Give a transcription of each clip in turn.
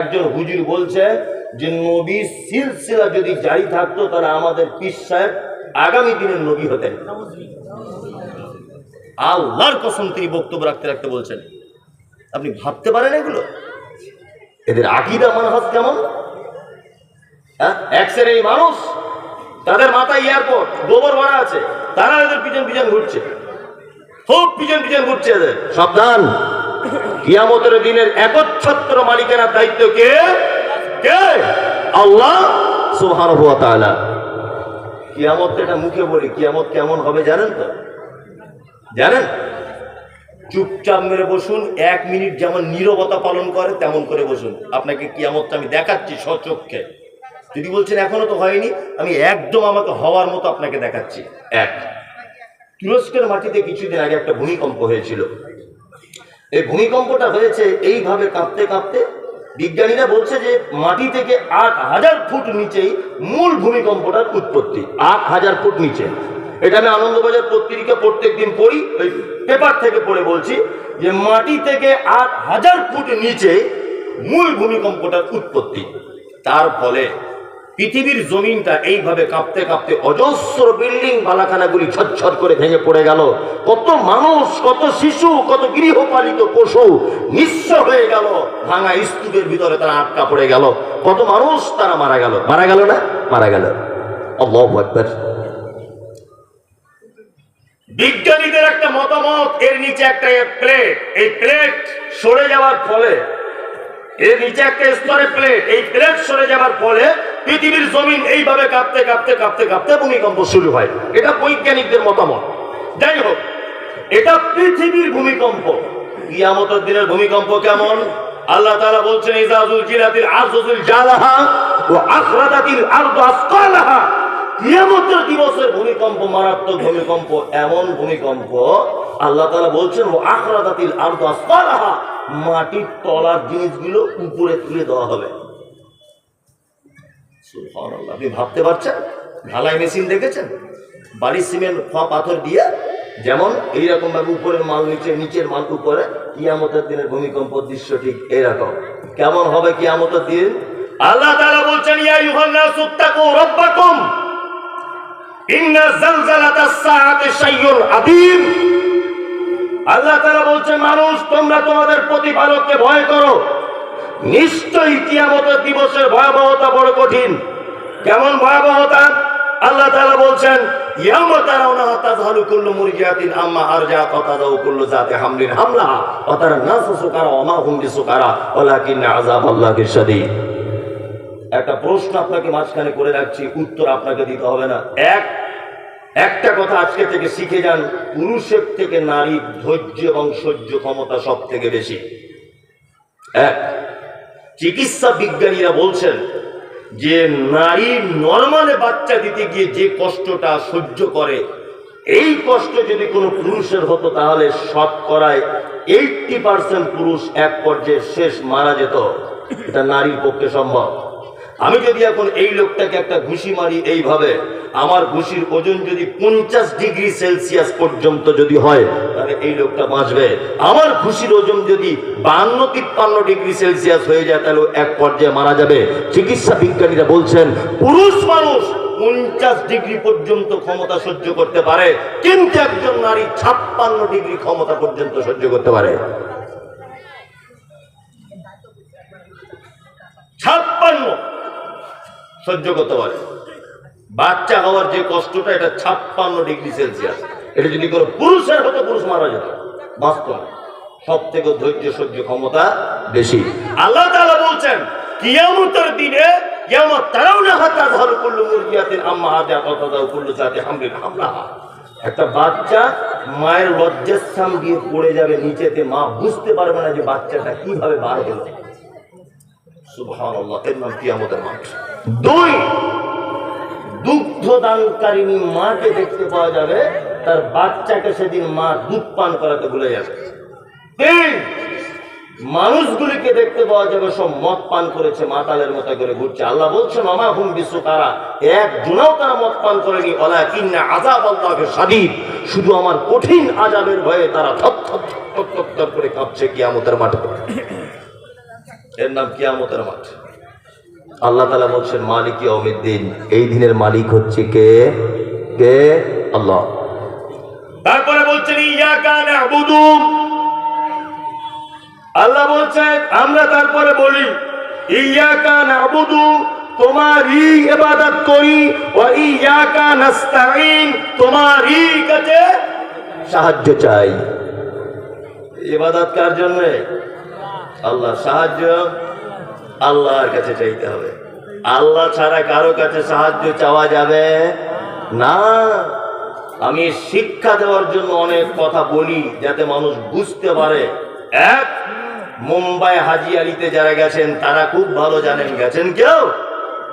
একজন হুজুর বলছে যে নবীর সিলসিলা যদি জারি থাকতো তাহলে আমাদের পীর সাহেব আগামী দিনের নবী হতেন। আল্লাহর কসম তিনি বক্তব্য রাখতে রাখতে বলছেন। আপনি ভাবতে পারেন এগুলো? এদের আকীদা মানহাজ কেমন? এক শ্রেণীর মানুষ, তাদের মাথায় এয়ারপোর্ট গোবর ভরা আছে, তারা এদের পিছন পিছন ঘুরছে, খুব পিছন পিছন ঘুরছে এদের। সাবধান, কিয়ামতের দিনের একচ্ছত্র মালিকানার দায়িত্ব কে? কে? আল্লাহ সুবহানাহু ওয়া তাআলা। কিয়ামত এটা মুখে বলি, কিয়ামত কেমন হবে জানেন তো? জানেন? চুপচাপ মেরে বসুন, 1 মিনিট যেমন নীরবতা পালন করে তেমন করে বসুন। আপনাকে কিয়ামতটা আমি দেখাচ্ছি স্বচক্ষে। যদি বলছেন এখনো তো হয়নি, আমি একদম আমাকে হওয়ার মতো আপনাকে দেখাচ্ছি। তুরস্কের মাটিতে কিছুদিন আগে একটা ভূমিকম্প হয়েছিল। এই ভূমিকম্পটা হয়েছে এইভাবে কাঁপতে কাঁপতে, বিজ্ঞানীরা বলছে যে মাটি থেকে 8000 ফুট নিচেই মূল ভূমিকম্পটার উৎপত্তি। 8000 ফুট নিচে। এটা আমি আনন্দবাজার পত্রিকা প্রত্যেকদিন পড়ি, ওই পেপার থেকে পড়ে বলছি যে মাটি থেকে 8000 ফুট নিচে মূল ভূমিকম্পটার উৎপত্তি। তার ফলে পৃথিবীর জমিনটা এইভাবে কাঁপতে কাঁপতে অজস্র বিল্ডিং বালাখানাগুলি ছটছট করে ভেঙে পড়ে গেল। কত মানুষ, কত শিশু, কত গৃহপালিত পশু নিঃস্ব হয়ে গেল। ভাঙা স্তূপের ভিতরে তারা আটকা পড়ে গেল। কত মানুষ তারা মারা গেল। মারা গেল না? মারা গেল। আল্লাহু আকবার। বিজ্ঞানীদের একটা মতামত, এর নিচে একটা প্লেট, এই প্লেট সরে যাওয়ার ফলে, এর নিচে একটা স্তরে প্লেট, এই প্লেট সরে যাওয়ার ফলে পৃথিবীর জমিন এইভাবে কাঁপতে কাঁপতে কাঁপতে কাঁপতে ভূমিকম্প শুরু হয়। এটা বৈজ্ঞানিকদের মতামত। যাই হোক, এটা পৃথিবীর ভূমিকম্প। কিয়ামতের দিনের ভূমিকম্প কেমন? আল্লাহ তাআলা বলছেন ইযা যুলজিলাতিল আরদু যুলজালাহা ওয়া আখরাজাতিল আরদু আসকালাহা। কিয়ামতের দিবসের ভূমিকম্প মারাত্মক ভূমিকম্প, এমন ভূমিকম্প আল্লাহ তাআলা বলছেন ওয়া আখরাজাতিল আরদু আসকালাহা, মাটির তলার জিনিসগুলো উপরে তুলে দেওয়া হবে। সুবহানাল্লাহ। আপনি ভাবতে পারছেন? ঢালাই মেশিন দেখেছেন? বালি সিমেন্ট পাথর দিয়ে যেমন এইরকম ভাবে উপরের মাল নিচে, নিচের মাল উপরে। কিয়ামতের দিনের ভূমিকম্প দৃশ্য ঠিক এরকম। কেমন হবে কিয়ামতের দিন? আল্লাহ তাআলা বলছেন ইয়া আইয়ুহান নাসু তাকু রাব্বাকুম ইন্না যালজালাতাস সাআতি শাইউন আযীম। আল্লাহ তাআলা বলছেন মানুষ, তোমরা তোমাদের প্রতিপালককে ভয় করো। নিশ্চয়ই কিয়ামতের দিবসের ভয়াবহতা বড় কঠিন। কেমন ভয়াবহতা? আল্লাহ তাআলা বলছেন ইয়াওমা তারাউনাহা তাযহালু কুল্লু মুরজিআতিন আম্মা আরজাআত ওয়া তাযাউ কুল্লু যাতি হামলিন হামলাহা ওয়া তারান নাসা সুকারা ওয়া মা হুম বিসুকারা ওয়ালাকিন্না আযাবাল্লাহি শাদীদ। একটা প্রশ্ন আপনাকে মাঝখানে করে রাখছি, উত্তর আপনাকে দিতে হবে না। একটা কথা আজকে থেকে শিখে যান, পুরুষের থেকে নারীর ধৈর্য এবং সহ্য ক্ষমতা সব থেকে বেশি। চিকিৎসা বিজ্ঞানীরা বলছেন যে নারী নরমালে বাচ্চা দিতে গিয়ে যে কষ্টটা সহ্য করে, এই কষ্ট যদি কোনো পুরুষের হতো তাহলে শতকরায় 80% পুরুষ এক পর্যায়ে শেষ মারা যেত। এটা নারীর পক্ষে সম্ভব। আমি যদি এখন এই লোকটাকে একটা ঘুষি মারি এইভাবে, আমার ঘুষির ওজন যদি 50 ডিগ্রি সেলসিয়াস পর্যন্ত যদি হয় তাহলে এই লোকটা বাঁচবে। আমার ঘুষির ওজন যদি 52-53 ডিগ্রি সেলসিয়াস হয়ে যায় তাহলে এক পর্যায়ে মারা যাবে। চিকিৎসা বিজ্ঞানীরা বলছেন পুরুষ মানুষ 50 ডিগ্রি পর্যন্ত ক্ষমতা সহ্য করতে পারে, কিন্তু একজন নারী 56 ডিগ্রি ক্ষমতা পর্যন্ত সহ্য করতে পারে। 56 সহ্য করতে পারে। বাচ্চা হওয়ার যে কষ্টটা, এটা 56 ডিগ্রি সেলসিয়াস। এটা যদি কোনো পুরুষের হতো পুরুষ মারা যেত। বাস্তব সব থেকে ধৈর্য সহ্য ক্ষমতা বেশি। আল্লাহ তাআলা বলছেন কিয়ামতের দিনে ইয়াওমা তারাউনাহা তাযহালু কুল্লু মুরজিআতিন আম্মা আরজাআত ওয়া তাযাউ কুল্লু যাতি হামলিন হামলাহা। একটা বাচ্চা মায়ের লজ্জাস্থান দিয়ে পড়ে যাবে নিচেতে, মা বুঝতে পারবে না যে বাচ্চাটা কিভাবে বার হলো। সুবহানাল্লাহ। এর নাম কিয়ামতের মাঠ। 2, দুগ্ধদানকারিণী মাকে দেখতে পাওয়া যাবে, তার বাচ্চাকে সেদিন মা দুধ পান করাতে ভুলে যাবে। 3, মানুষগুলিকে দেখতে পাওয়া যাবে সব মদ পান করেছে, মাতালের মতো করে ঘুরছে। আল্লাহ বলছেন ওয়া মা হুম বিসুকারা, একজনও তারা মদ পান করেনি। ওয়ালাকিন্না আযাবাল্লাহি শাদীদ, শুধু আমার কঠিন আযাবের ভয়ে তারা থরথর করে কাঁপছে কিয়ামতের মাঠে। এর নাম কিয়ামতের মাঠ। আল্লাহ তাআলা বলছেন মালিক ইয়াউমিদ্দিন, এই দিনের মালিক হচ্ছে কে? কে? আল্লাহ। তারপরে বলছেন ইয়াকা না'বুদু, আল্লাহ বলছেন আমরা তারপরে বলি ইয়াকা না'বুদু, তোমারই ইবাদত করি, ওয়া ইয়াকা নাস্তাঈন, তোমারই কাছে সাহায্য চাই। ইবাদত কার জন্য? আল্লাহ। সাহায্য আল্লাহর কাছে চাইতে হবে। আল্লাহ ছাড়া কারো কাছে সাহায্য চাওয়া যাবে না। আমি শিক্ষা দেওয়ার জন্য অনেক কথা বলি যাতে মানুষ বুঝতে পারে। এক, মুম্বাই হাজি আলিতে যারা গেছেন তারা খুব ভালো জানেন, গেছেন কেউ?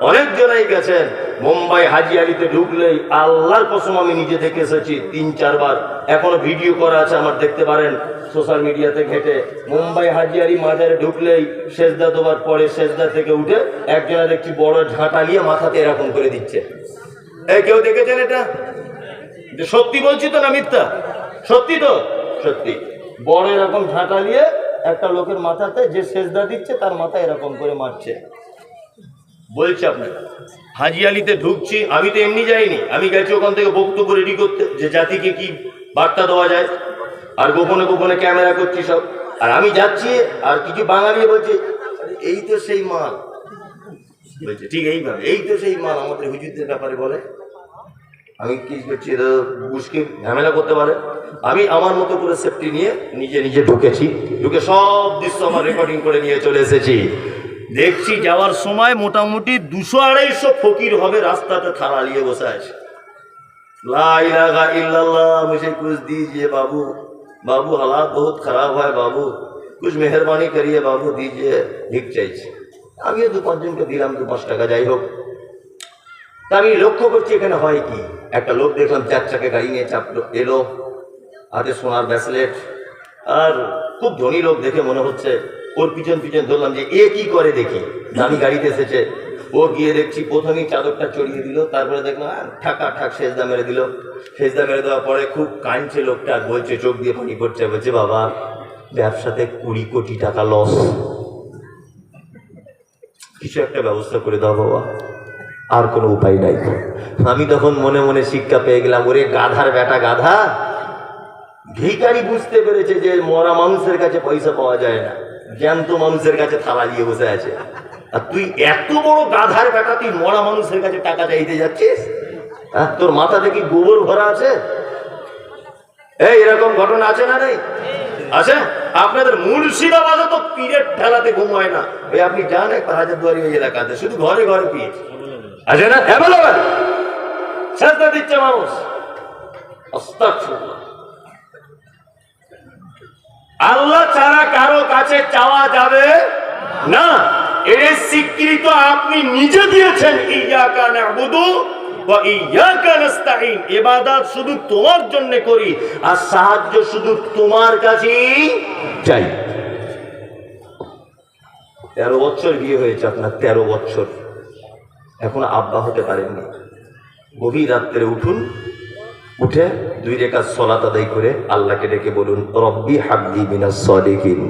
অনেকজনাই গেছেন। মুম্বাই হাজি আলিতে ঢুকলেই আল্লাহর কসম আমি নিজে দেখে এসেছি 3-4 বার, এখনো ভিডিও করা আছে আমার, দেখতে পারেন সোশ্যাল মিডিয়াতে ঘেটে। মুম্বাই হাজি আলি মাজারে ঢুকলেই সেজদা দেওয়ার পরে সেজদা থেকে উঠে একজনা দেখছি বড় ঝাঁটা নিয়ে মাথাতে এরকম করে দিচ্ছে। এই কেউ দেখেছেন এটা? সত্যি বলছি তো না মিথ্যা? সত্যি তো? সত্যি। বড় এরকম ঝাঁটা নিয়ে একটা লোকের মাথাতে যে সেজদা দিচ্ছে তার মাথা এরকম করে মারছে। বলছি আপনাকে হাজি আলিতে ঢুকছি, আমি তো এমনি যাইনি, আমি গেছি ওখান থেকে বক্তব্য রেডি করতে যে জাতিকে কি বার্তা দেওয়া যায়, আর গোপনে গোপনে ক্যামেরা করছি সব। আর আমি যাচ্ছি আর কিছু বাঙালি বলছে এই তো সেই মাল, বলছে ঠিক এইভাবে এই তো সেই মাল আমাদের হুজুরদের ব্যাপারে বলে। আমি কি করছি, বুঝকে ঝামেলা করতে পারে। আমি আমার মতো করে সেফটি নিয়ে নিজে নিজে ঢুকেছি, ঢুকে সব দৃশ্য আমার রেকর্ডিং করে নিয়ে চলে এসেছি। দেখছি যাওয়ার সময় মোটামুটি 200-250 ফকির হবে রাস্তাতে থালা নিয়ে বসে আছে। লা ইলাহা ইল্লাল্লাহ, मुझे कुछ दीजिए बाबू, बाबू हालात बहुत खराब है बाबू, कुछ मेहरबानी करिए बाबू, दीजिए, ভিক চাইছি। আমিও 2-5 জনকে দিলাম 2-5 টাকা, যাই হোক। তা আমি লক্ষ্য করছি এখানে হয় কি, একটা লোক দেখলাম 4 চাকা গাড়ি নিয়ে চাপলো, এলো, হাতে সোনার ব্রেসলেট, আর খুব ধনী লোক দেখে মনে হচ্ছে। ওর পিছন পিছন ধরলাম যে এ কি করে দেখি, দামি গাড়িতে এসেছে। ও গিয়ে দেখছি প্রথমেই চাদরটা চড়িয়ে দিল, তারপরে দেখলাম ঠাকা ঠাক সেজদা মেরে দিল। সেজদা মেরে দেওয়ার পরে খুব কাঁদছে লোকটা, বলছে, চোখ দিয়ে পানি পড়ছে, বলছে বাবা ব্যবসাতে 20 কোটি টাকা লস, কিছু একটা ব্যবস্থা করে দাও বাবা, আর কোনো উপায় নাই। আমি তখন মনে মনে শিক্ষা পেয়ে গেলাম, ওরে গাধার বেটা গাধা, ভিখারি বুঝতে পেরেছে যে মরা মানুষের কাছে পয়সা পাওয়া যায় না, জ্যান্ত মানুষের কাছে থালা দিয়ে বসে আছে। আর তুই এত বড় গাধার বেটা, তুই মরা মানুষের কাছে টাকা চাইতে যাচ্ছিস? তোর মাথা থেকে গোবর ভরা আছে? এই এরকম ঘটনা আছে না? নেই? আছে। আপনাদের মুর্শিদাবাদে তো পীরের ঠেলাতে ঘুম হয় না। ওই আপনি যান একটা হাজারদুয়ারি ওই এলাকাতে, শুধু ঘরে ঘরে পীর আছে না, অ্যাভেলেবল, সেজদা দিচ্ছে মানুষ। আস্তাগফিরুল্লাহ। আল্লাহ ছাড়া কারো কাছে চাওয়া যাবে না, এর স্বীকৃত আপনি নিজে দিয়েছেন। ইয়াকা না'বুদু ওয়া ইয়াকা নাস্তাঈন, ইবাদত শুধু তোমার জন্য করি আর সাহায্য শুধু তোমার কাছেই চাই। 13 বছর বিয়ে হয়েছে আপনার, 13 বছর এখন আব্বা হতে পারেননি। গভীর রাত্রে উঠুন, উঠে 2 রাকাত সালাত আদায় করে আল্লাহকে ডেকে বলুন, রব্বি হাবলি মিনাস সালিহিন,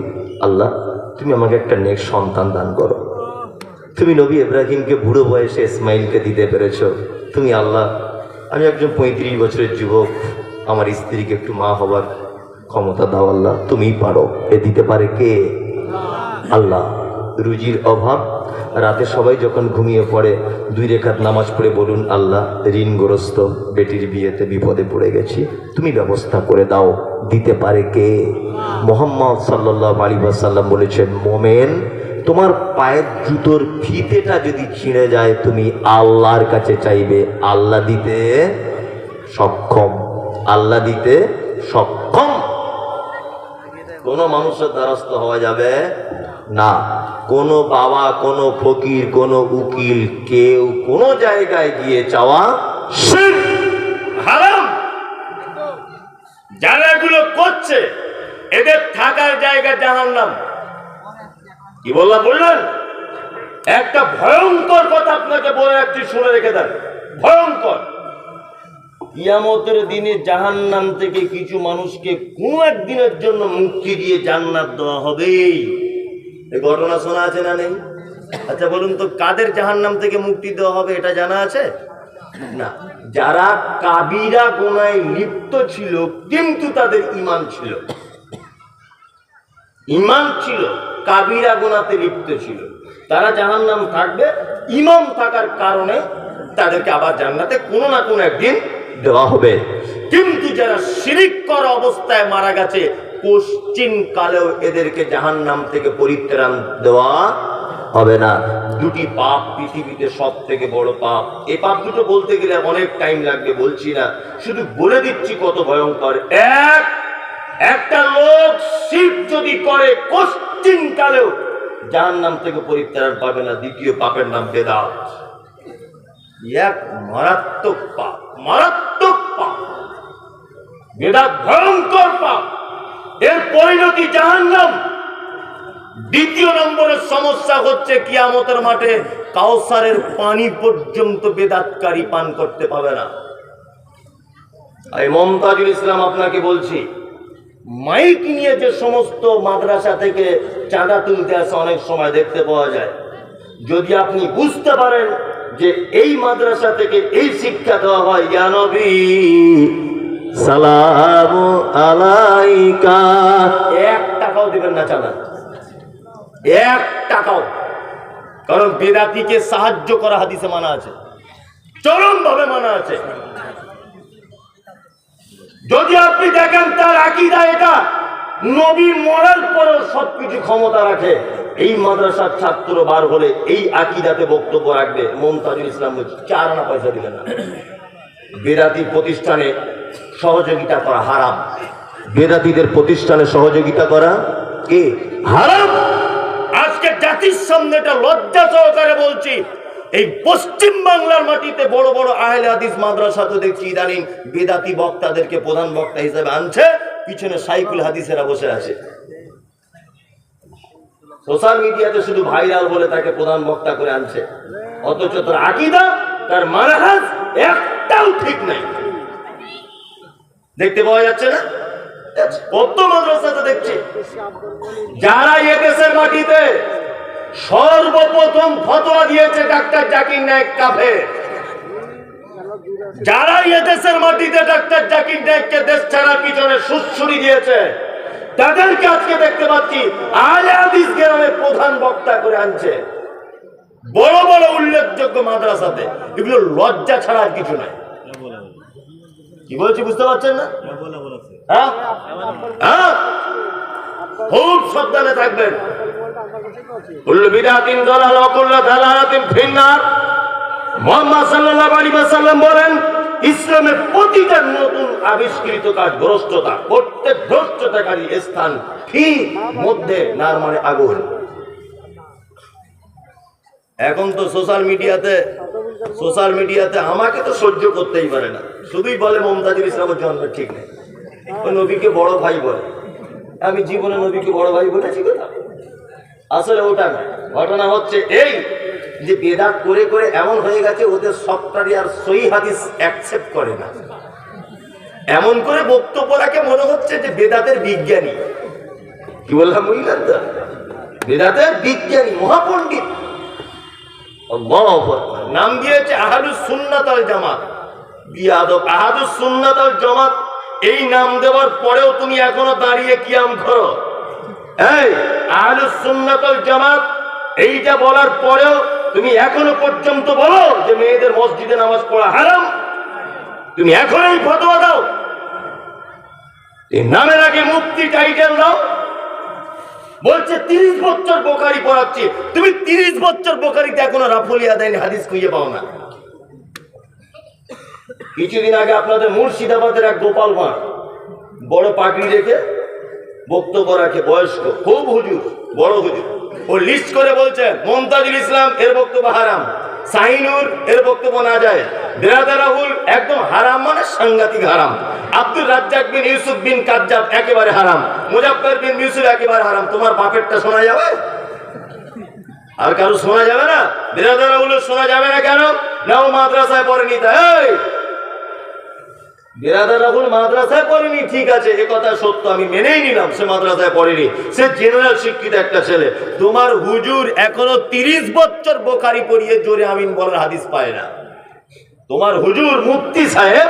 আল্লাহ তুমি আমাকে একটা নেক সন্তান দান করো। তুমি নবী ইব্রাহিমকে বুড়ো বয়সে ইসমাইলকে দিতে পেরেছো, তুমি আল্লাহ আমি একজন 35 বছরের যুবক, আমার স্ত্রীকে একটু মা হবার ক্ষমতা দাও আল্লাহ, তুমিই পারো। এ দিতে পারে কে? আল্লাহ। রুজির অভাব, রাতে সবাই যখন ঘুমিয়ে পড়ে 2 রাকাত নামাজ পড়ে বলুন, আল্লাহ ঋণগ্রস্ত বেটির বিয়েতে বিপদে পড়ে গেছি, তুমি ব্যবস্থা করে দাও। দিতে পারে কে? মুহাম্মদ সাল্লাল্লাহু আলাইহি ওয়াসাল্লাম বলেছেন, মোমেন তোমার পায়ের জুতোর ফিতেটা যদি ছিঁড়ে যায় তুমি আল্লাহর কাছে চাইবে, আল্লাহ দিতে সক্ষম, আল্লাহ দিতে সক্ষম। কোন মানুষের দ্বারস্থ হওয়া যাবে না। কোন বাবা, কোন ফকির, কোন উকিল, কেউ কোন জায়গায় গিয়ে চাওয়া শিরক, হারাম। যারা এগুলো করছে এদের থাকার জায়গা জাহান্নাম। কি বললেন? একটা ভয়ঙ্কর কথা আপনাকে বলে রাখছি, শুনে রেখে দেন, ভয়ঙ্কর। কিয়ামতের দিনে জাহান্নাম থেকে কিছু মানুষকে কোন একদিনের জন্য মুক্তি দিয়ে জান্নাত দেওয়া হবে। এই ঘটনা শোনা আছে না নেই? আচ্ছা বলুন তো, কাদের জাহান্নাম থেকে মুক্তি দেওয়া হবে এটা জানা আছে? না, যারা কাবিরা গুনায় লিপ্ত ছিল কিন্তু তাদের ঈমান ছিল, ঈমান ছিল, কাবিরা গুনাতে লিপ্ত ছিল, তারা জাহান্নাম থাকবে। ঈমান থাকার কারণে তাদেরকে আবার জান্নাতে কোনো না কোনো একদিন দেওয়া হবে। কিন্তু যারা শিরিক করা অবস্থায় মারা গেছে, পশ্চিম কালেও এদেরকে জাহান্নাম থেকে পরিত্রাণ দেওয়া হবে না। দুটি পাপ পৃথিবীতে সব থেকে বড় পাপ। এই পাপ দুটো বলতে গেলে অনেক টাইম লাগবে, বলছি না, শুধু বলে দিচ্ছি কত ভয়ঙ্কর। একটা লোক শিরক যদি করে পশ্চিম কালেও জাহান্নাম থেকে পরিত্রাণ পাবে না। দ্বিতীয় পাপের নাম বেদাত। এক মারাত্মক পাপ, মারাত্মক পাপ। বেদাত ভয়ঙ্কর পাপ, এর পরিণতি জাহান্নাম। দ্বিতীয় নম্বরের সমস্যা হচ্ছে কিয়ামতের মাঠে কাউসারের পানি পর্যন্ত বেদাতকারী পান করতে পাবে না। এই মমতাজুল ইসলাম আপনাকে বলছি, মাইক নিয়ে যে সমস্ত মাদ্রাসা থেকে চাঁদা তুলতে আসে অনেক সময় দেখতে পাওয়া যায়। যদি আপনি বুঝতে পারেন যে এই মাদ্রাসা থেকে এই শিক্ষা দেওয়া হয়, ইয়া নবী সালামু আলাইকা, 1 টাকাও দিবেন না চাঁদা, 1 টাকাও। কারণ বেদাতিকে সাহায্য করা হাদিসে মানা আছে, চরম ভাবে মানা আছে। যদি আপনি দেখেন তার আকীদা এটা, নবী মরার পরেও সবকিছু ক্ষমতা রাখে, এই মাদ্রাসার ছাত্র বার হলে এই আকীদাতে বক্তব্য রাখবে, মমতাজুল ইসলাম বলছে 4 আনা পয়সা দিবেন না। বেদাতি প্রতিষ্ঠানে সহযোগিতা করা হারাম। বেদাতিদের প্রতিষ্ঠানে সহযোগিতা করা কি হারাম। আজকে জাতির সামনে এটা লজ্জা সহকারে বলছি, এই পশ্চিম বাংলার মাটিতে বড় বড় আহলে হাদিস মাদ্রাসা তো দেখছি ইদানিং বেদাতি বক্তাদেরকে প্রধান বক্তা হিসেবে আনছে, পিছনে সাইকুল হাদিসেরা বসে আছে। সোশ্যাল মিডিয়াতে শুধু ভাইরাল বলে তাকে প্রধান বক্তা করে আনছে, অথচ তার আকীদা, তার মানহাজ একটাও ঠিক নাই। দেখতে পাওয়া যাচ্ছে না? কত মাদ্রাসাতে দেখছি। যারা এদেশের মাটিতে সর্বপ্রথম ফতোয়া দিয়েছে ডাক্তার জাকির নায়েক কাফের, যারা এদেশের মাটিতে ডাক্তার জাকির নায়েককে দেশ ছাড়ার পিছনে সুড়সুড়ি দিয়েছে, তাদেরকে আজকে দেখতে পাচ্ছি আহলে হাদিস গ্রামে প্রধান বক্তা করে আনছে, বড় বড় উল্লেখযোগ্য মাদ্রাসাতে। এগুলো লজ্জা ছাড়া আর কিছু নাই। কি বলছি বুঝতে পারছেন না? হ্যাঁ, খুব সাবধানে থাকবেন। কুল্লু বিদআতিন দালালা ওয়া কুল্লু দালালাতিন ফিন্নার। মুহাম্মদ সাল্লাল্লাহু আলাইহি ওয়াসাল্লাম বলেন, ইসলামের প্রতিটা নতুন আবিষ্কৃত কাজ ভ্রষ্টতা, প্রত্যেক ভ্রষ্টতাকারী স্থান ঠিক মধ্যে নার মানে আগুন। এখন তো সোশ্যাল মিডিয়াতে আমাকে তো সহ্য করতেই পারে না, শুধুই বলে মমতাজুল ইসলামের জন্ম ঠিক নেই, নবীকে বড় ভাই বলে। আমি জীবনে নবীকে বড় ভাই বলেছি কোথাও? আসলে ওটা না। ঘটনা হচ্ছে এই যে বেদাত করে করে এমন হয়ে গেছে, ওদের সবটারই আর সহি হাদিস অ্যাকসেপ্ট করে না। এমন করে বক্তব্য রাখে মনে হচ্ছে যে বেদাতের বিজ্ঞানী। কি বললাম বুঝলেন তো? বেদাতের বিজ্ঞানী, মহাপণ্ডিত। নাম দিয়েছে আহলুস সুন্নাত ওয়াল জামাত। বিয়াদব, আহলুস সুন্নাত ওয়াল জামাত এই নাম দেওয়ার পরেও তুমি এখনো দাঁড়িয়ে কিয়াম করো। এই আহলুস সুন্নাত ওয়াল জামাত এইটা বলার পরেও তুমি এখনো পর্যন্ত বলো যে মেয়েদের মসজিদে নামাজ পড়া হারাম। তুমি এখন এই ফতোয়া দাও, এই নামের আগে মুফতি টাইটেল দাও। বলছে 30 বছর বুখারী পড়াচ্ছি। তুমি 30 বছর বুখারীতে এখনো রাফুল ইয়াদাইন হাদিস খুঁজে পাও না। কিছুদিন আগে আপনাদের মুর্শিদাবাদের এক গোপাল ভাঁড় বড় পাগড়ি রেখে বক্তব্য রাখে, বয়স্ক, খুব হুজুর, বড় হুজুর। ও লিস্ট করে বলছে মমতাজুল ইসলাম এর বক্তব্য হারাম, শাহিনুর এর বক্তব্য না যায়, বিরাদার রাহুল একদম হারাম মানে সাংঘাতিক হারাম, আব্দুল রাজ্জাক বিন ইউসুফ বিন কাজ্জাব একেবারে হারাম, মুজাফফর বিন ইউসুফ একেবারে হারাম। তোমার বাপেরটা শোনা যাবে? আর কারো শোনা যাবে না? বিরাদার রাহুল শোনা যাবে না কেন? না ও মাদ্রাসায় পড়েনি তাই। বিরাদার রাহুল মাদ্রাসায় পড়েনি, ঠিক আছে, এ কথা সত্য, আমি মেনেই নিলাম সে মাদ্রাসায় পড়েনি, সে জেনারেল শিক্ষিত একটা ছেলে। তোমার হুজুর এখনো 30 বছর বোখারি পড়িয়ে জোরে আমিন বলার হাদিস পায় না। তোমার হুজুর মুফতি সাহেব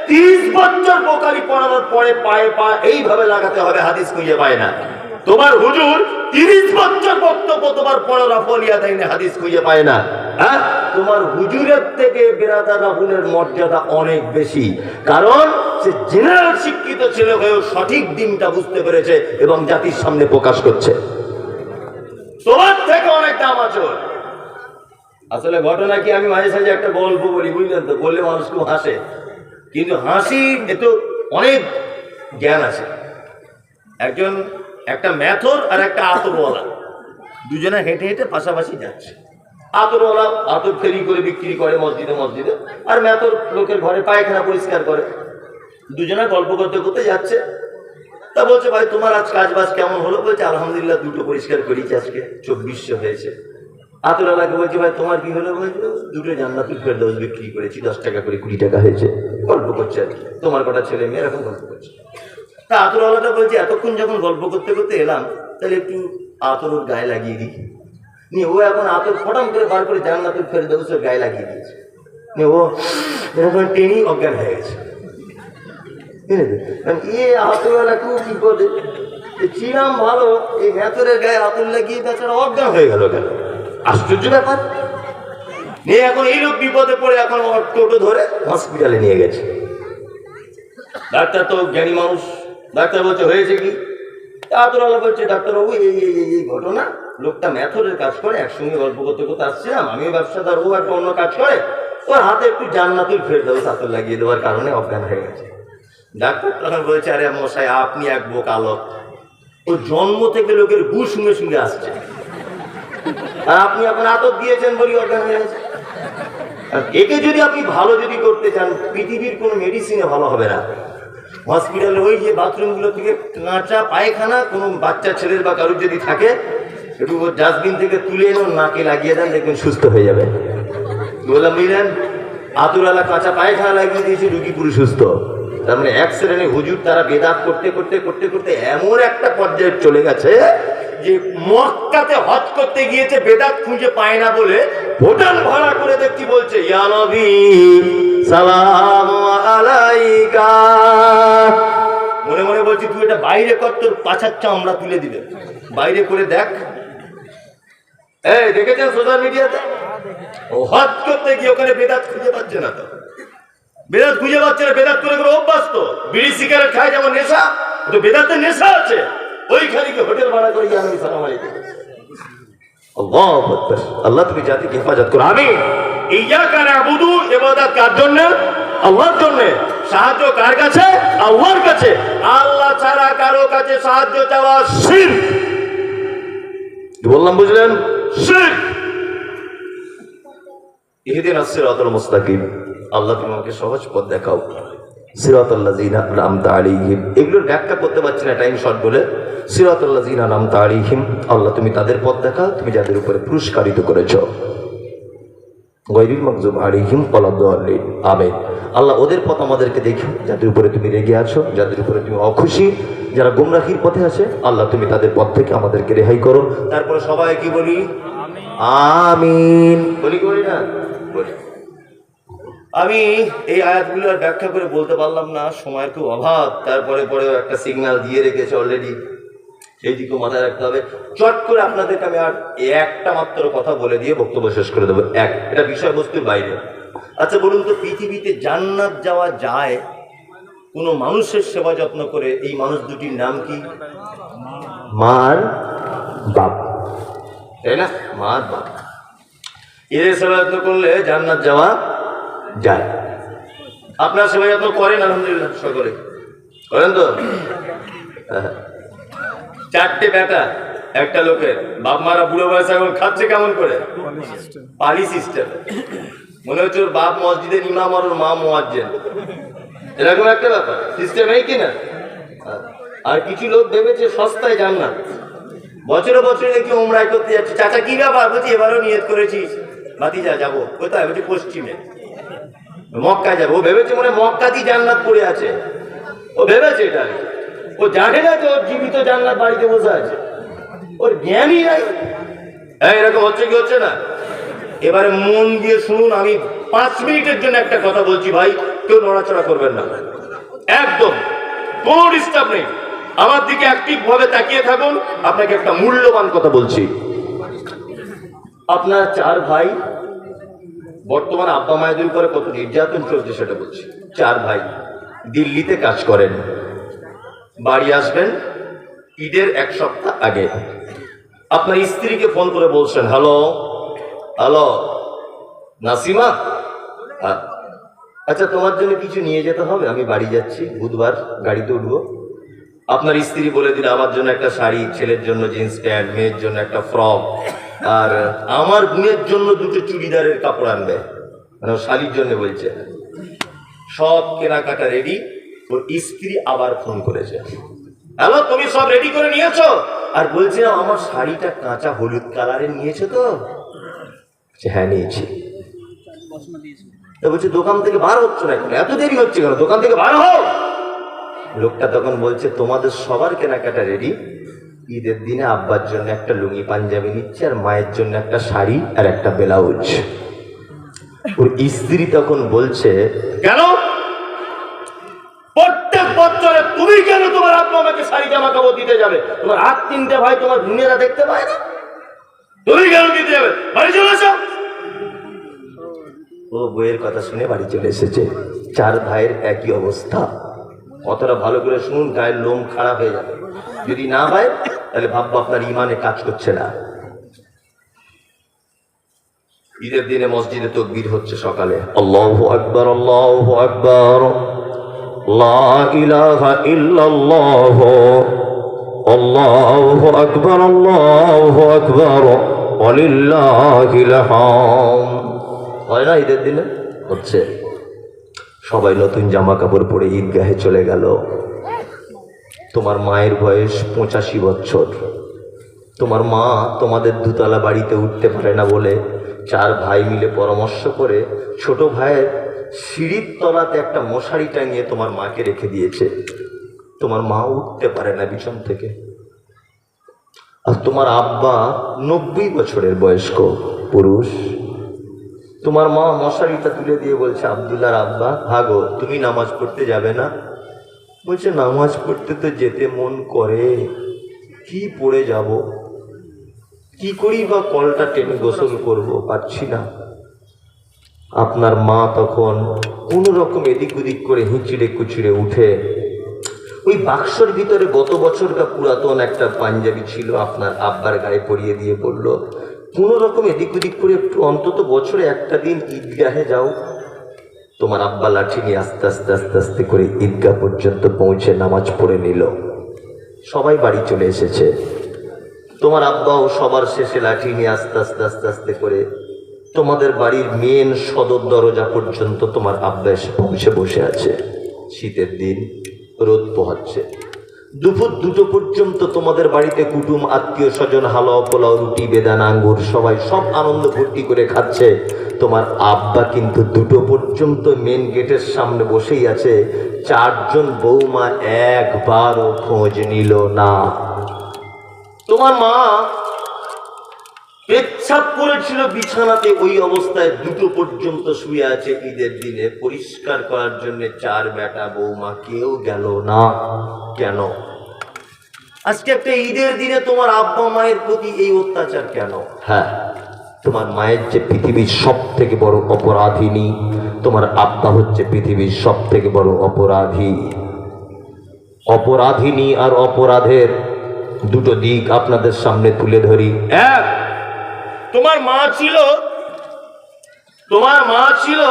30 বছর বোখারি পড়ানোর পরে পায়ে পা এইভাবে লাগাতে হবে হাদিস খুঁজে পায় না। তোমার হুজুর 30 বছর বক্তব্য তোমার পড়া রাফলিয়া দেয়নি, হাদিস খুঁজে পায় না। হ্যাঁ, তোমার হুজুরের থেকে বিরাদার রাহুলের মর্যাদা অনেক বেশি, কারণ সে জেনারেল শিক্ষিত ছেলে হয়েও সঠিক দিনটা বুঝতে পেরেছে এবং জাতির সামনে প্রকাশ করছে। তোমার থেকে অনেক দাম আছে। আসলে ঘটনা কি, আমি মাঝে সাঝে একটা গল্প বলি, বুঝলেন তো, বললে মানুষ খুব হাসে, কিন্তু হাসি এতো অনেক জ্ঞান আছে। একটা মেথর আর একটা আতরওয়ালা, দুজনে হেঁটে হেঁটে পাশাপাশি যাচ্ছে। আতরওয়ালা আতর ফেরি করে বিক্রি করে মসজিদে মসজিদে, আর মেথর লোকের ঘরে পায়খানা পরিষ্কার করে। দুজনে গল্প করতে করতে যাচ্ছে। তা বলছে, ভাই তোমার আজ কাজ বাজ কেমন হলো? বলছে, আলহামদুলিল্লাহ, দুটো পরিষ্কার করেছি আজকে, 2400 হয়েছে। আতরওয়ালাকে বলছে, ভাই তোমার কি হলো? বলছে, দুটো জান্নাতুল ফেরদৌস বিক্রি করেছি, 10 টাকা করে, 20 টাকা হয়েছে। গল্প করছে আর কি, তোমার কটা ছেলে মেয়ে, এরকম গল্প করছে। তা আতরওয়ালাটা বলছে, এতক্ষণ যখন গল্প করতে করতে এলাম, তাহলে একটু আতর ওর গায়ে লাগিয়ে দিই। নিয়ে ও এখন আতর ফটাম করে বার করে জান্নাতুল ফেরদৌস ওর গায়ে লাগিয়ে দিয়েছে। নিয়ে ও এরকম টেনেই অজ্ঞান হয়ে গেছে। আতরওয়ালা খুব কি করে চিরাম ভালো, এই মেথরের গায়ে আতর লাগিয়ে বেচারা অজ্ঞান হয়ে গেল কেন? আশ্চর্য ব্যাপার। নিয়ে এখন এই লোক বিপদে পড়ে এখন টোটো ধরে হসপিটালে নিয়ে গেছে। ডাক্তার তো জ্ঞানী মানুষ, ডাক্তার বলছে, হয়েছে কি? আতরওয়ালা বলছে, ডাক্তারবাবু এই ঘটনা, লোকটা মেথরের কাজ করে, একসঙ্গে গল্প করতে করতে আসছিলাম, আমিও ব্যবসাদার, ও একটা অন্য কাজ করে, ওর হাতে একটু জান্নাতুল ফেরদৌস আতর লাগিয়ে দেওয়ার কারণে অজ্ঞান হয়ে গেছে। ডাক্তার তখন বলছে, আরে মশাই, আপনি এক বোকালক, ও জন্ম থেকে লোকের গু শুনে শুনে আসছে, আর আপনি এখন আতর দিয়েছেন বলি অজ্ঞান হয়ে গেছে। একে যদি আপনি ভালো যদি করতে চান, পৃথিবীর কোনো মেডিসিনে ভালো হবে না। হসপিটালে ওই যে বাথরুমগুলো থেকে কাঁচা পায়খানা কোনো বাচ্চা ছেলের বা কারুর যদি থাকে, একটু ডাস্টবিন থেকে তুলে এনে নাকে লাগিয়ে দেন, দেখবেন সুস্থ হয়ে যাবে। বললাম, বুঝলেন, আতরওয়ালা কাঁচা পায়খানা লাগিয়ে দিয়েছে, রুগী পুরো সুস্থ। তার মানে এক শ্রেণীর হুজুর তারা বেদাত করতে করতে করতে করতে এমন একটা পর্যায়ে চলে গেছে যে মক্কাতে হজ করতে গিয়েছে, বেদাত খুঁজে পায় না বলে হোটেল ভাড়া করে দেখছি, বলছে, ইয়া নবী সালাম আলাইকা। মনে মনে বলছি, তুই এটা বাইরে কর, তোর পাছার চামড়া তুলে দিবে, বাইরে করে দেখ। এই দেখেছেন সোশ্যাল মিডিয়াতে, ও হজ করতে গিয়ে ওখানে বেদাত খুঁজে পাচ্ছে না, তো বেদাত খুঁজে পাচ্ছে না, বেদাত করে করে অভ্যাস তো, বিড়ি সিগারেট খায় যেমন নেশা, তো বেদাতের নেশা আছে, ওইখানে গিয়ে হোটেল ভাড়া করে গিয়ে আমি সালাম আলাইকুম। আল্লাহু আকবার। আল্লাহ তুমি জাতিকে হেফাজত করো, আমিন। ইয়াকা নাবুদু, ইবাদত কার জন্য? আল্লাহর জন্য। সাহায্য কার কাছে? আল্লাহর কাছে। আল্লাহ ছাড়া কারো কাছে সাহায্য চাওয়া শিরক। কি বললাম বুঝলেন? শিরক। ইহদিনাস সিরাতাল মুস্তাকিম, আল্লাহ তুমি আমাকে সহজ পথ দেখাও। সিরাতাল্লাযিনা আনআমতা আলাইহিম, এগুলোর ব্যাখ্যা করতে পারছি না টাইম শর্ট বলে। সিরাতাল্লাযিনা আনআমতা আলাইহিম, আল্লাহ তুমি তাদের পথ দেখাও, তুমি যাদের উপরে পুরস্কারিত করেছো। গায়রিল মাগযুব আলাইহিম ওয়ালাদ-দাল্লিন, আমিন। আল্লাহ ওদের পথ আমাদেরকে দেখো, যাদের উপরে তুমি রেগে আছো, যাদের উপরে তুমি অখুশি, যারা গুমরাহির পথে আছে, আল্লাহ তুমি তাদের পথ থেকে আমাদেরকে রেহাই করো। তারপরে সবাই কি বলি? আমিন। বলি না? বলি। আমি এই আয়াতগুলো আর ব্যাখ্যা করে বলতে পারলাম না, সময়ের খুব অভাব। তারপরে পরেও একটা সিগন্যাল দিয়ে রেখেছে অলরেডি, সেই দিকেও মাথায় রাখতে হবে। চট করে আপনাদেরকে আমি আর একটা মাত্র কথা বলে দিয়ে বক্তব্য শেষ করে দেবো। এটা বিষয়বস্তুর বাইরে। আচ্ছা বলুন তো, পৃথিবীতে জান্নাত যাওয়া যায় কোনো মানুষের সেবা যত্ন করে, এই মানুষ দুটির নাম কি? মার বাপ, তাই না? মার বাপ, এদের সেবা যত্ন করলে জান্নাত যাওয়া যায়। আপনার সেবা যত্ন করেন? আলহামদুলিল্লাহ সকলে করেন তো। চারটে বেটা একটা লোকের, বাপ মারা বুড়ো বয়সে এখন খাচ্ছে কেমন করে? পালি সিস্টেম। মনে হচ্ছে ওর বাপ মসজিদের ইমাম আর ওর মা মুয়াজ্জিন, এরকম একটা ব্যাপার সিস্টেম, এই কিনা? আর কিছু লোক ভেবেছে সস্তায় জান্নাত, বছরে বছরে দেখি উমরায় করতে যাচ্ছে। চাচা কি ব্যাপার? বলছি এবারও নিয়ত করেছিস। ভাতিজা যাবো। কোথায়? বলছি পশ্চিমে। মক্কায় যাবে। ও ভেবেছে মনে মক্কাতেই জান্নাত পড়ে আছে, ও ভেবেছে এটা। ও জানে না যে ওর জীবিত জান্নাত বাড়িতে বসে আছে, ওর জ্ঞানই নাই। এরকম হচ্ছে কি হচ্ছে না? এবারে মন দিয়ে শুনুন, আমি 5 মিনিটের জন্য একটা কথা বলছি ভাই, কেউ নড়াচড়া করবেন না, একদম কোনো ডিস্টার্ব নেই। আমার দিকে অ্যাক্টিভ ভাবে তাকিয়ে থাকুন। আপনাকে একটা মূল্যবান কথা বলছি। আপনার 4 ভাই, বর্তমানে আব্বা মায়েদের উপরে কত নির্যাতন চলছে সেটা বলছি। 4 ভাই দিল্লিতে কাজ করেন, বাড়ি আসবেন ঈদের 1 সপ্তাহ আগে। আপনার স্ত্রীকে ফোন করে বলছেন, হ্যালো হ্যালো নাসিমা, আচ্ছা তোমার জন্য কিছু নিয়ে যেতে হবে, আমি বাড়ি যাচ্ছি, বুধবার গাড়িতে উঠবো। আপনার স্ত্রী বলে দিল আমার জন্য একটা শাড়ি, ছেলের জন্য জিন্স প্যান্ট, মেয়ের জন্য একটা ফ্রক, আর আমার বোনের জন্য 2টো চুড়িদারের কাপড় আনবে, মানে শাড়ির জন্য বলছে। সব কেনাকাটা রেডি। ওর স্ত্রী আবার ফোন করেছে, হ্যালো তুমি সব রেডি করে নিয়েছো? আর বলছিলাম আমার শাড়িটা কাঁচা হলুদ কালারের নিয়েছো তো? হ্যাঁ নিয়েছি। বলছে দোকান থেকে বার হচ্ছে না, এত দেরি হচ্ছে কেন, দোকান থেকে বার হও। লোকটা তখন বলছে তোমাদের সবার কেনাকাটা রেডি, ঈদের দিনে আব্বার জন্য একটা লুঙ্গি পাঞ্জাবি নিচ্ছে, আর মায়ের জন্য একটা শাড়ি আর একটা ব্লাউজ। ওর স্ত্রী তখন বলছে কেন প্রত্যেক বছরে তুমি কেন তোমার আব্বা আমাকে শাড়ি জামা কাপড় দিতে যাবে? তোমার 3টে ভাই তোমার বোনেরা দেখতে পায় না, তুমি কেন দিতে যাবে? বাড়ি চলে এসো। ও বইয়ের কথা শুনে বাড়ি চলে এসেছে। 4 ভাইয়ের একই অবস্থা। কথাটা ভালো করে শুনুন, গায়ের লোম খারাপ হয়ে যাবে। যদি না হয় তাহলে ভাববো আপনার ইমানে কাজ করছে না। ঈদের দিনে মসজিদে তাকবীর হচ্ছে সকালে, আল্লাহু আকবার আল্লাহু আকবার, লা ইলাহা ইল্লাল্লাহ, আল্লাহু আকবার আল্লাহু আকবার, ওয়ালিল্লাহিল হামদ। হয় না ঈদের দিনে? হচ্ছে। সবাই নতুন জামা কাপড় পরে ঈদগাহে চলে গেল। তোমার মায়ের বয়স 85 বছর। তোমার মা তোমাদের 2তলা বাড়িতে উঠতে পারে না বলে 4 ভাই মিলে পরামর্শ করে ছোট ভাইয়ের সিঁড়ির তলাতে একটা মশারি টাঙিয়ে তোমার মাকে রেখে দিয়েছে। তোমার মা উঠতে পারে না বিছানা থেকে। আর তোমার আব্বা 90 বছরের বয়স্ক পুরুষ। তোমার মা মশারিটা তুলে দিয়ে বলছে, আব্দুল্লাহর আব্বা, ভাগো, তুমি নামাজ পড়তে যাবে না? বলছে নামাজ পড়তে তো যেতে মন করে, কি পড়ে যাব, কি করি বা কলটা টেনে গোসল করব, পারছি না। আপনার মা তখন কোন রকম এদিক ওদিক করে হিঁচড়ে কুচড়ে উঠে ওই বাক্সর ভিতরে গত বছরকার পুরাতন একটা পাঞ্জাবি ছিল, আপনার আব্বার গায়ে পরিয়ে দিয়ে বলল, কোন রকম এদিক ওদিক করে একটু অন্তত বছরে একটা দিন ঈদগাহে যাও। তোমার আব্বা লাঠি নিয়ে আস্তে আস্তে আস্তে আস্তে করে ঈদগাহ পর্যন্ত পৌঁছে নামাজ পড়ে নিল। সবাই বাড়ি চলে এসেছে। তোমার আব্বাও সবার শেষে লাঠি নিয়ে আস্তে আস্তে আস্তে আস্তে করে তোমাদের বাড়ির মেন সদর দরজা পর্যন্ত তোমার আব্বা এসে পৌঁছে বসে আছে। শীতের দিন, রোদ পোহাচ্ছে। দুপুর 2টো পর্যন্ত তোমাদের বাড়িতে কুটুম আত্মীয় স্বজন হালুয়া পোলাও রুটি বেদানা আঙ্গুর সবাই সব আনন্দ ভর্তি করে খাচ্ছে। তোমার আব্বা কিন্তু 2টো পর্যন্ত মেন গেটের সামনে বসেই আছে। 4 জন বৌমা একবারও খোঁজ নিল না। তোমার মা পেচ্ছাপ করেছিল বিছানাতে, ওই অবস্থায় 2টো পর্যন্ত শুয়ে আছে। ঈদের দিনে পরিষ্কার করার জন্য 4 বেটা বৌমা কেউ গেল না। কেন? আজকে একটা ঈদের দিনে তোমার আব্বা মায়ের প্রতি এই অত্যাচার কেন? হ্যাঁ, তোমার মায়ের যে পৃথিবীর সব থেকে বড় অপরাধিনী, তোমার আব্বা হচ্ছে পৃথিবীর সব থেকে বড় অপরাধী। অপরাধিনী আর অপরাধের 2টো দিক আপনাদের সামনে তুলে ধরি। এক, তোমার মা ছিল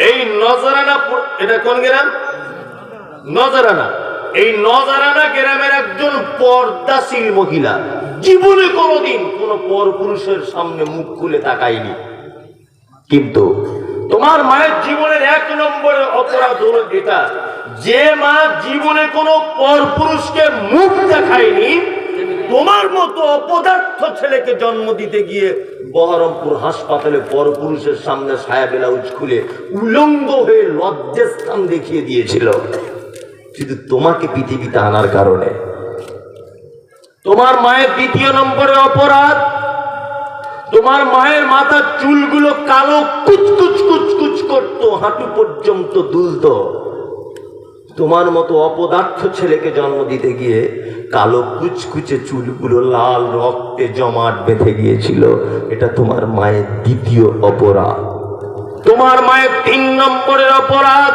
এই নজরানা, এটা কোন গ্রাম? নজরানা। এই নজরানা গ্রামের একজন পর্দাশীল মহিলা। জীবনে কোনোদিন কোনো পরপুরুষের সামনে মুখ খুলে তাকায়নি। কিন্তু তোমার মায়ের জীবনের 1 নম্বরের অপরাধ হলো এটা, যে মা জীবনে কোনো পরপুরুষকে মুখ দেখায়নি, তোমার মতো অপদার্থ ছেলেকে জন্ম দিতে গিয়ে বহরমপুর হাসপাতালে পরপুরুষের সামনে সায়া ব্লাউজ খুলে উলঙ্গ হয়ে লজ্জাস্থান দেখিয়ে দিয়েছিল, শুধু তোমাকে পৃথিবীতে আনার কারণে। তোমার মায়ের দ্বিতীয় নম্বরের অপরাধ, তোমার মায়ের মাথার চুলগুলো কালো কুচকুচ কুচকুচ করতো, হাঁটু পর্যন্ত দুলতো। তোমার মতো অপদার্থ ছেলেকে জন্ম দিতে গিয়ে কালো কুচকুচে চুলগুলো লাল রক্তে জমাট বেঁধে গিয়েছিল। এটা তোমার মায়ের দ্বিতীয় অপরাধ। তোমার মায়ের 3 নম্বরের অপরাধ,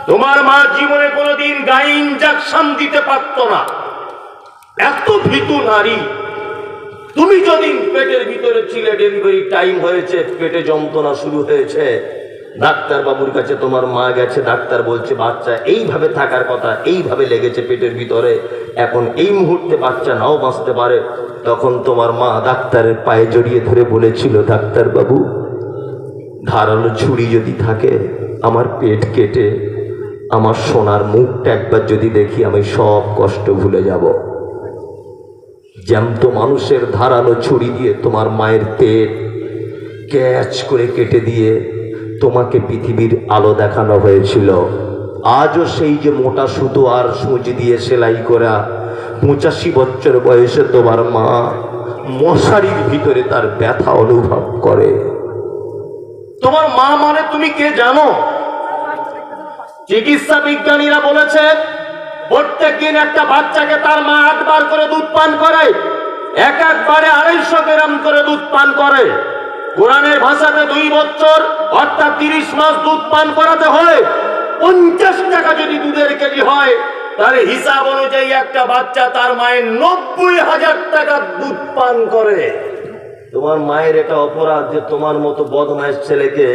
তোমার মা জীবনে কোনোদিন গায়ে ইনজেকশন দিতে পারতো না, এত ভীতু নারী। তুমি যদি পেটের ভিতরে ছিলে, ডেলিভারি টাইম হয়েছে, পেটে যন্ত্রণা শুরু হয়েছে, ডাক্তার বাবুর কাছে তোমার মা গেছে, ডাক্তার বলছে বাচ্চা এইভাবে থাকার কথা, এইভাবে লেগেছে পেটের ভিতরে, এখন এই মুহূর্তে বাচ্চা নাও বাঁচতে পারে। তখন তোমার মা ডাক্তারের পায়ে জড়িয়ে ধরে বলেছিল, ডাক্তার বাবু, ধারালো ছুরি যদি থাকে আমার পেট কেটে আমার সোনার মুখটা একবার যদি দেখি, আমি সব কষ্ট ভুলে যাব। জ্যান্ত মানুষের ধারালো ছুরি দিয়ে তোমার মায়ের পেট ক্যাচ করে কেটে দিয়ে তোমাকে পৃথিবীর আলো দেখানো হয়েছিল। আজও সেই যে মোটা সুতো আর সূচ দিয়ে সেলাই করা 85 বছর বয়সে তোমার মা মশারির ভিতরে তার ব্যথা অনুভব করে। তোমার মা মানে তুমি কে জানো? চিকিৎসা বিজ্ঞানীরা বলেছে প্রত্যেকদিন একটা বাচ্চাকে তার মা 8 বার করে দুধ পান করে, একবারে 250 গ্রাম করে দুধ পান করে। কোরআনের ভাষাতে 2 বছর অর্থাৎ 30 মাস দুধ পান করাতে হয়। 50 টাকা যদি দুধের কেজি হয়, তাহলে হিসাব অনুযায়ী একটা বাচ্চা তার মায়ের 90,000 টাকা দুধ পান করে। তোমার মায়ের এটা অপরাধ যে তোমার মতো বদমাইশ ছেলেকে